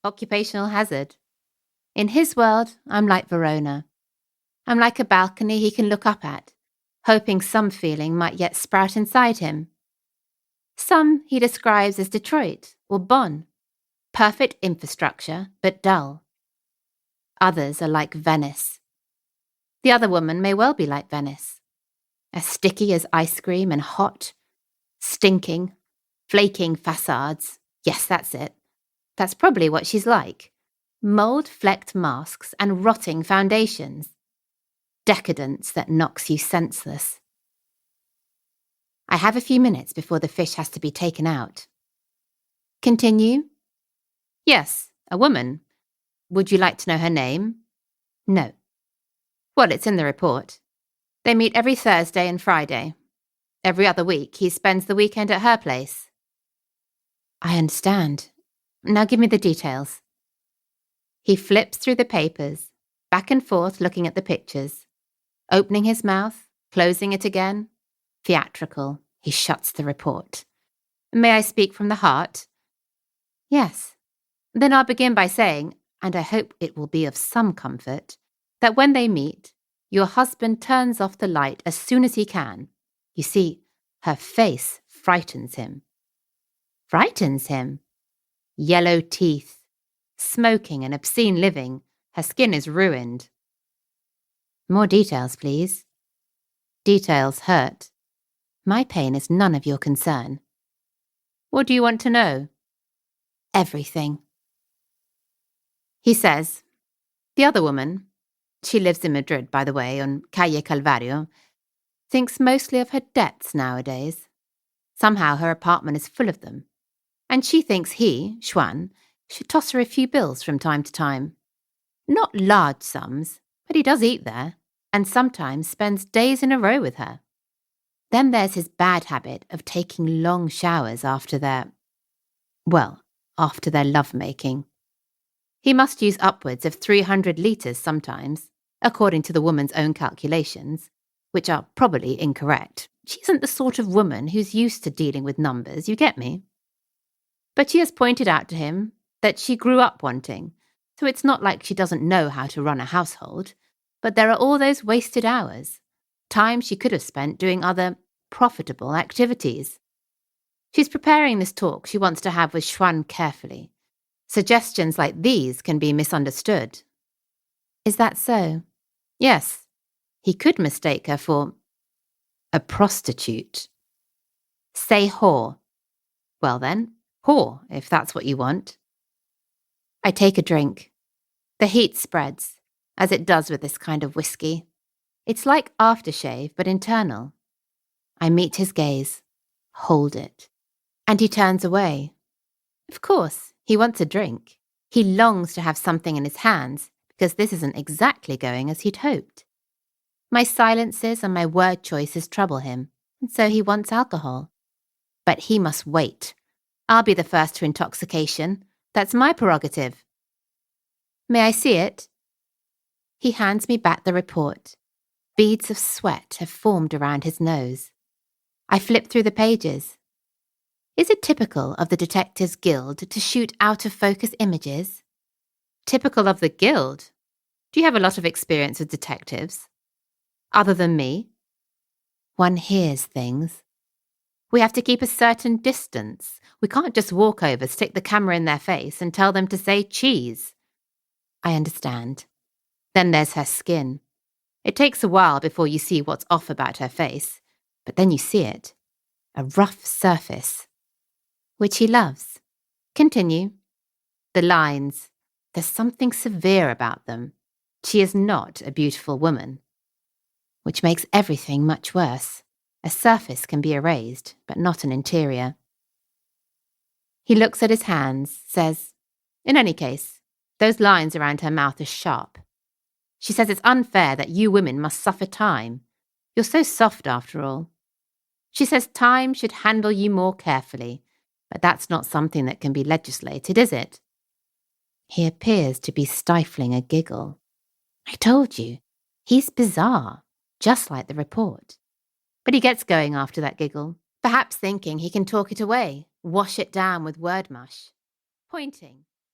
occupational hazard. In his world, I'm like Verona. I'm like a balcony he can look up at, hoping some feeling might yet sprout inside him. Some he describes as Detroit or Bonn. Perfect infrastructure, but dull. Others are like Venice. The other woman may well be like Venice. As sticky as ice cream and hot, stinking, flaking facades. Yes, that's it. That's probably what she's like. Mould-flecked masks and rotting foundations. Decadence that knocks you senseless. I have a few minutes before the fish has to be taken out. Continue? Yes, a woman. Would you like to know her name? No. Well, it's in the report. They meet every Thursday and Friday. Every other week, he spends the weekend at her place. I understand. Now give me the details. He flips through the papers, back and forth looking at the pictures. Opening his mouth, closing it again. Theatrical, he shuts the report. May I speak from the heart? Yes. Then I'll begin by saying, and I hope it will be of some comfort, that when they meet, your husband turns off the light as soon as he can. You see, her face frightens him. Frightens him? Yellow teeth, smoking and obscene living, her skin is ruined. More details, please. Details hurt. My pain is none of your concern. What do you want to know? Everything. He says, the other woman, she lives in Madrid, by the way, on Calle Calvario, thinks mostly of her debts nowadays. Somehow her apartment is full of them. And she thinks he, Xuan, should toss her a few bills from time to time. Not large sums, but he does eat there, and sometimes spends days in a row with her. Then there's his bad habit of taking long showers after their lovemaking. He must use upwards of 300 litres sometimes, according to the woman's own calculations, which are probably incorrect. She isn't the sort of woman who's used to dealing with numbers, you get me? But she has pointed out to him that she grew up wanting, so it's not like she doesn't know how to run a household, but there are all those wasted hours, time she could have spent doing other profitable activities. She's preparing this talk she wants to have with Xuan carefully. Suggestions like these can be misunderstood. Is that so? Yes. He could mistake her for a prostitute. Say whore. Well then, whore, if that's what you want. I take a drink. The heat spreads, as it does with this kind of whiskey. It's like aftershave, but internal. I meet his gaze, hold it, and he turns away. Of course, he wants a drink. He longs to have something in his hands, because this isn't exactly going as he'd hoped. My silences and my word choices trouble him, and so he wants alcohol. But he must wait. I'll be the first to intoxication. That's my prerogative. May I see it? He hands me back the report. Beads of sweat have formed around his nose. I flip through the pages. Is it typical of the Detectives Guild to shoot out-of-focus images? Typical of the Guild? Do you have a lot of experience with detectives? Other than me? One hears things. We have to keep a certain distance. We can't just walk over, stick the camera in their face and tell them to say cheese. I understand. Then there's her skin. It takes a while before you see what's off about her face, but then you see it. A rough surface. Which he loves. Continue. The lines. There's something severe about them. She is not a beautiful woman. Which makes everything much worse. A surface can be erased, but not an interior. He looks at his hands, says, in any case, those lines around her mouth are sharp. She says it's unfair that you women must suffer time. You're so soft after all. She says time should handle you more carefully, but that's not something that can be legislated, is it? He appears to be stifling a giggle. I told you, he's bizarre, just like the report. But he gets going after that giggle, perhaps thinking he can talk it away, wash it down with word mush. Pointing.